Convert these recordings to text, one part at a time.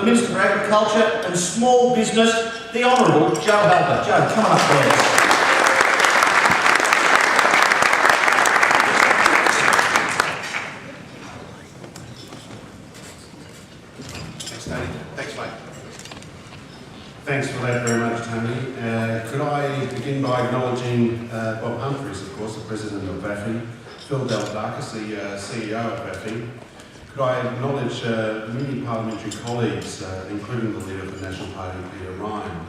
Minister for Agriculture and Small Business, the Honourable Joe Halper. Joe, come on up, please. Thanks, mate. Thanks for that very much, Tony. Could I begin by acknowledging Bob Humphries, of course, the President of VAFI, Phil Deladarkis, the CEO of VAFI. Could I acknowledge many parliamentary colleagues, including the leader of the National Party, Peter Ryan.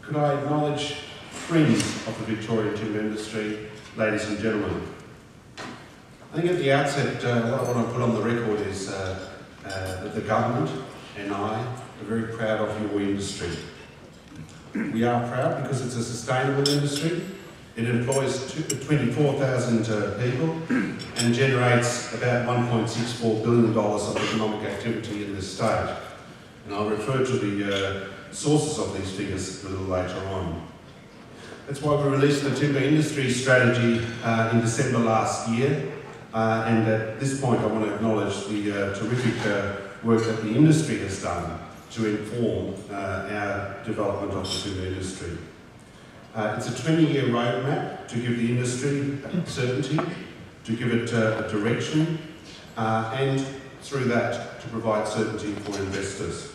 Could I acknowledge friends of the Victorian timber industry, ladies and gentlemen. I think at the outset, what I want to put on the record is that the government and I are very proud of your industry. We are proud because it's a sustainable industry. It employs 24,000 people and generates about $1.64 billion of economic activity in this state. And I'll refer to the sources of these figures a little later on. That's why we released the timber industry strategy in December last year. And at this point, I want to acknowledge the terrific work that the industry has done to inform our development of the timber industry. It's a 20-year roadmap to give the industry certainty, to give it a direction, and through that to provide certainty for investors.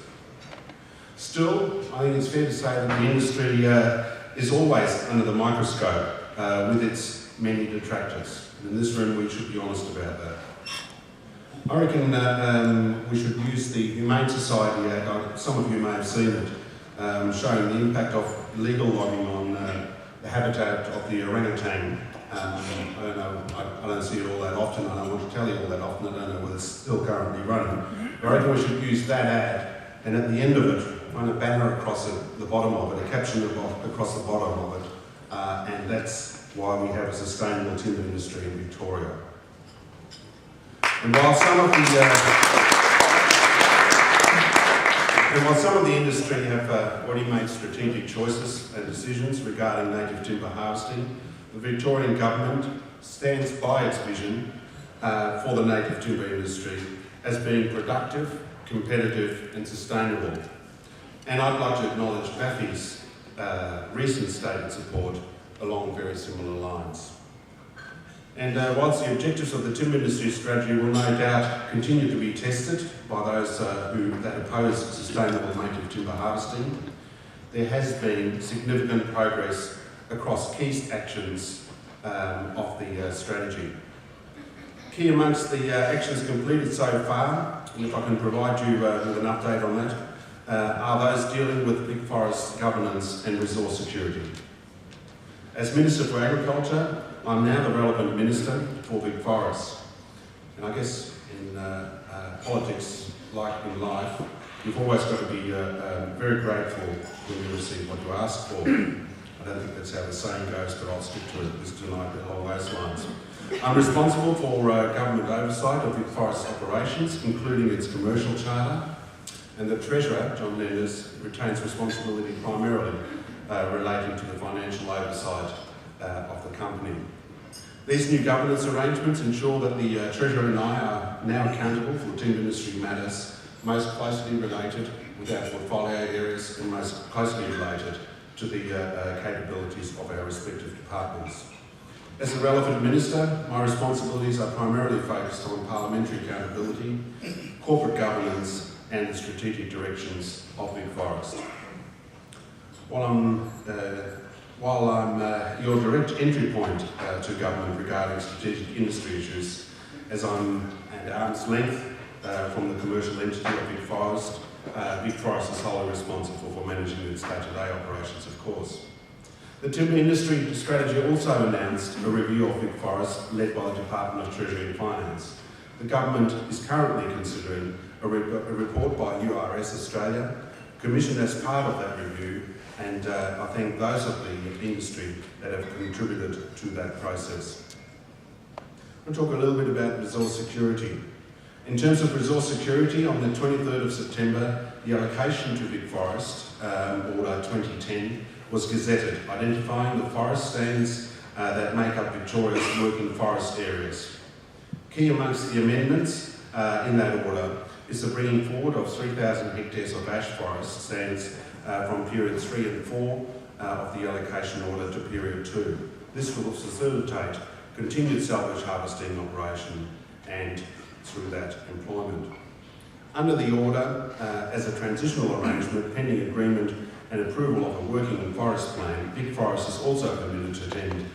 Still, I think it's fair to say that the industry is always under the microscope with its many detractors. And in this room, we should be honest about that. I reckon we should use the Humane Society Act, some of you may have seen it, showing the impact of illegal logging on the habitat of the orangutan. I don't see it all that often, I don't want to tell you all that often, I don't know whether it's still currently running. But I reckon we should use that ad, and at the end of it, run a banner across the bottom of it, a caption across the bottom of it, and that's why we have a sustainable timber industry in Victoria. And while some of the industry have already made strategic choices and decisions regarding native timber harvesting, the Victorian Government stands by its vision for the native timber industry as being productive, competitive and sustainable. And I'd like to acknowledge VAFI's recent stated support along very similar lines. And whilst the objectives of the timber industry strategy will no doubt continue to be tested by those that oppose sustainable native timber harvesting, there has been significant progress across key actions of the strategy. Key amongst the actions completed so far, and if I can provide you with an update on that, are those dealing with big forest governance and resource security. As Minister for Agriculture, I'm now the relevant minister for big forests. And I guess in politics, like in life, you've always got to be very grateful when you receive what you ask for. I don't think that's how the saying goes, but I'll stick to it this tonight along those lines. I'm responsible for government oversight of big forest operations, including its commercial charter, and the Treasurer, John Menders, retains responsibility primarily relating to the financial oversight of the company. These new governance arrangements ensure that the Treasurer and I are now accountable for timber industry matters most closely related with our portfolio areas and most closely related to the capabilities of our respective departments. As the relevant minister, my responsibilities are primarily focused on parliamentary accountability, corporate governance and the strategic directions of Big Forest. While I'm your direct entry point to government regarding strategic industry issues, as I'm at arm's length from the commercial entity of Big Forest is wholly responsible for managing its day-to-day operations, of course. The timber industry strategy also announced a review of Big Forest led by the Department of Treasury and Finance. The government is currently considering a report by URS Australia, commissioned as part of that review, and I thank those of the industry that have contributed to that process. I'll talk a little bit about resource security. In terms of resource security, on the 23rd of September, the allocation to Big Forest, Order 2010, was gazetted, identifying the forest stands that make up Victoria's working forest areas. Key amongst the amendments in that order is the bringing forward of 3,000 hectares of ash forest stands from period 3 and 4 of the allocation order to period 2. This will facilitate continued salvage harvesting operation and through that employment. Under the order, as a transitional arrangement, pending agreement and approval of a working forest plan, Vic Forest is also permitted to attend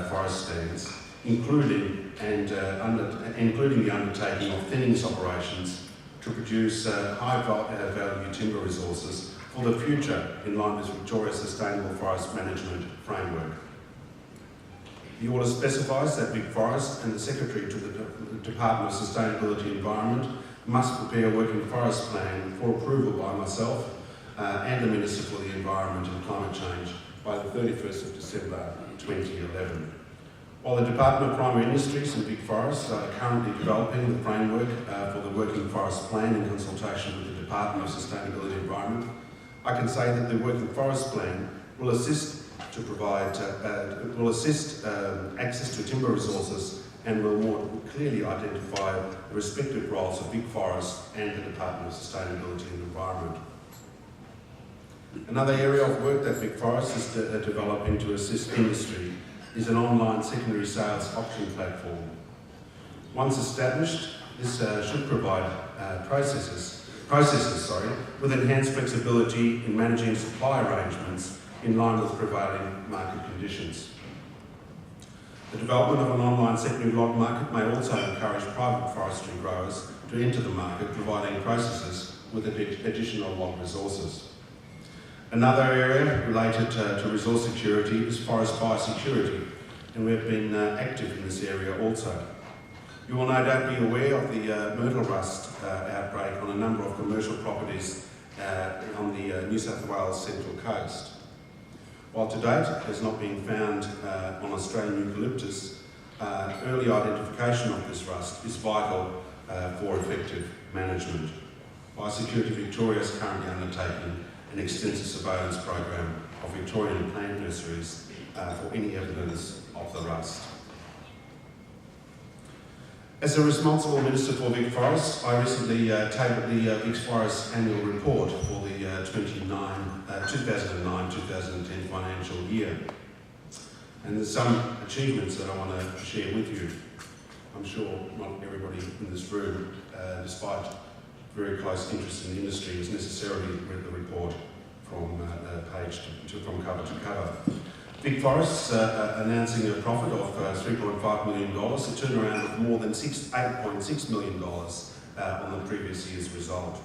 forest stands, including the undertaking of thinnings operations to produce high-value timber resources for the future in line with Victoria's Sustainable Forest Management Framework. The order specifies that Vic Forest and the Secretary to the Department of Sustainability and Environment must prepare a working forest plan for approval by myself and the Minister for the Environment and Climate Change by the 31st of December 2011. While the Department of Primary Industries and Vic Forests are currently developing the framework for the working forest plan in consultation with the Department of Sustainability and Environment, I can say that the working forest plan will assist to provide access to timber resources and will more clearly identify the respective roles of Vic Forest and the Department of Sustainability and Environment. Another area of work that Vic Forest is developing to assist industry is an online secondary sales auction platform. Once established, this should provide processors with enhanced flexibility in managing supply arrangements in line with prevailing market conditions. The development of an online secondary log market may also encourage private forestry growers to enter the market, providing processors with additional log resources. Another area related to resource security is forest biosecurity, and we have been active in this area also. You will no doubt be aware of the myrtle rust outbreak on a number of commercial properties on the New South Wales Central Coast. While to date it has not been found on Australian eucalyptus, early identification of this rust is vital for effective management. Biosecurity Victoria is currently undertaking an extensive surveillance program of Victorian plant nurseries for any evidence of the rust. As a responsible Minister for Vic Forests, I recently tabled the Vic Forests annual report for the 2009-2010 financial year. And there's some achievements that I want to share with you. I'm sure not everybody in this room, despite very close interest in the industry, has necessarily read the report from cover to cover. Vic Forests announcing a profit of $3.5 million, a turnaround of more than $8.6 million on the previous year's result.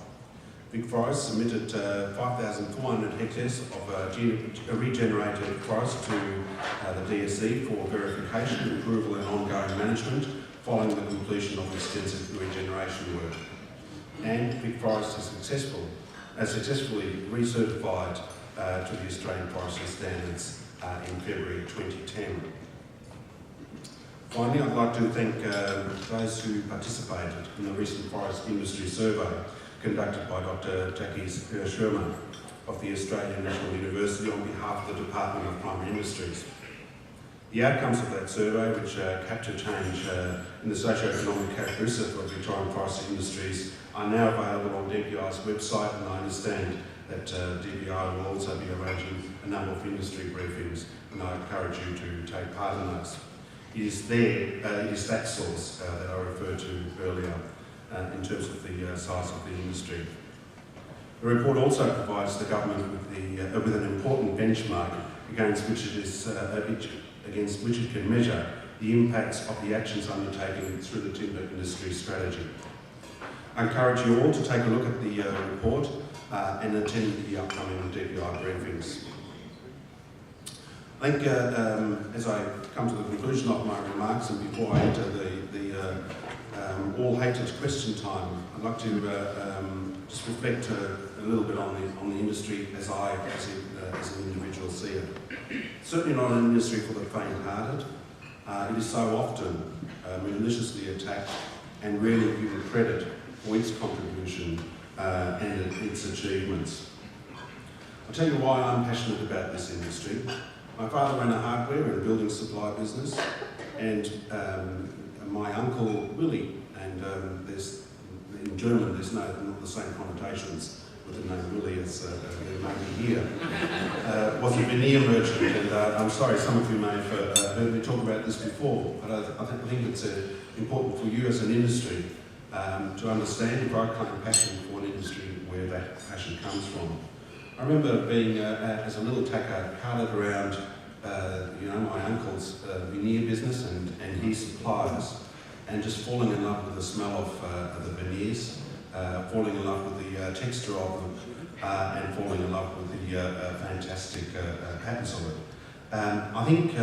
Vic Forests submitted 5,400 hectares of regenerated forest to the DSE for verification, approval and ongoing management following the completion of extensive regeneration work. And Vic Forest has successfully recertified to the Australian Forestry Standards in February 2010. Finally, I'd like to thank those who participated in the recent forest industry survey conducted by Dr. Jackie Sherman of the Australian National University on behalf of the Department of Primary Industries. The outcomes of that survey, which capture change in the socio-economic characteristics of Victorian forestry industries, are now available on DPI's website, and I understand that DPI will also be arranging a number of industry briefings, and I encourage you to take part in those. It is that source that I referred to earlier in terms of the size of the industry. The report also provides the government with an important benchmark against which it can measure the impacts of the actions undertaken through the timber industry strategy. I encourage you all to take a look at the report and attend the upcoming DPI briefings. I think as I come to the conclusion of my remarks and before I enter the all-haters question time, I'd like to just reflect a little bit on the industry as an individual see it. Certainly not an industry for the faint-hearted. It is so often maliciously attacked and rarely given credit for its contribution and its achievements. I'll tell you why I'm passionate about this industry. My father ran a hardware and building supply business, and my uncle Willie, and there's in German there's not the same connotations with the name Willie as there may be here, was a veneer merchant. And I'm sorry, some of you may have heard me talk about this before, but I think it's important for you as an industry to understand if I claim passion for an industry, where that passion comes from. I remember being, as a little tacker, carted around my uncle's veneer business and his suppliers, and just falling in love with the smell of the veneers, falling in love with the texture of them, and falling in love with the fantastic patterns of it. I think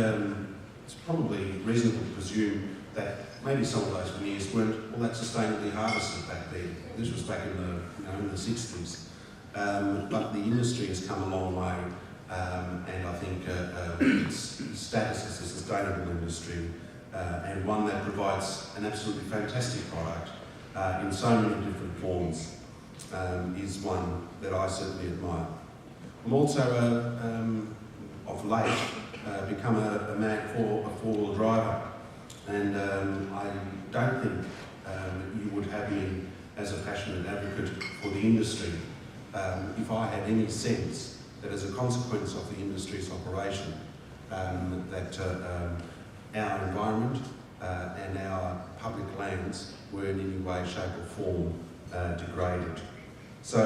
it's probably reasonable to presume that maybe some of those veneers weren't all that sustainably harvested back then. This was back in the 60s. But the industry has come a long way, and I think its status as a sustainable industry, and one that provides an absolutely fantastic product in so many different forms, is one that I certainly admire. I'm also, of late, become a mad four-wheel driver, and I don't think you would have me as a passionate advocate for the industry if I had any sense that as a consequence of the industry's operation, that our environment and our public lands were in any way, shape or form degraded. So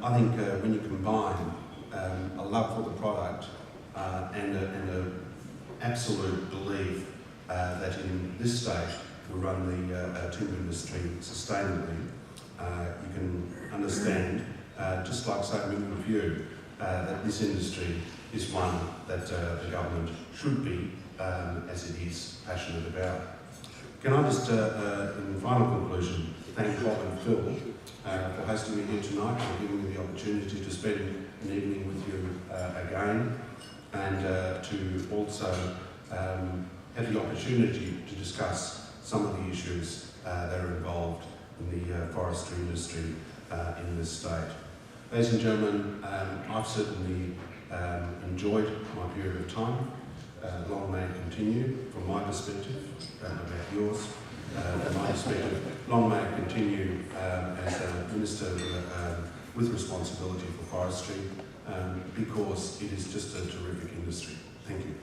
I think when you combine a love for the product and an absolute belief that in this state we run the timber industry sustainably, you can understand, just like so many of you, that this industry is one that the government should be, as it is, passionate about. Can I just, in final conclusion, thank Bob and Phil for hosting me here tonight, for giving me the opportunity to spend an evening with you again, and to also have the opportunity to discuss some of the issues that are involved in the forestry industry in this state. Ladies and gentlemen, I've certainly enjoyed my period of time. Long may it continue, from my perspective, about yours. From my perspective, long may it continue as a Minister with responsibility for forestry, because it is just a terrific industry. Thank you.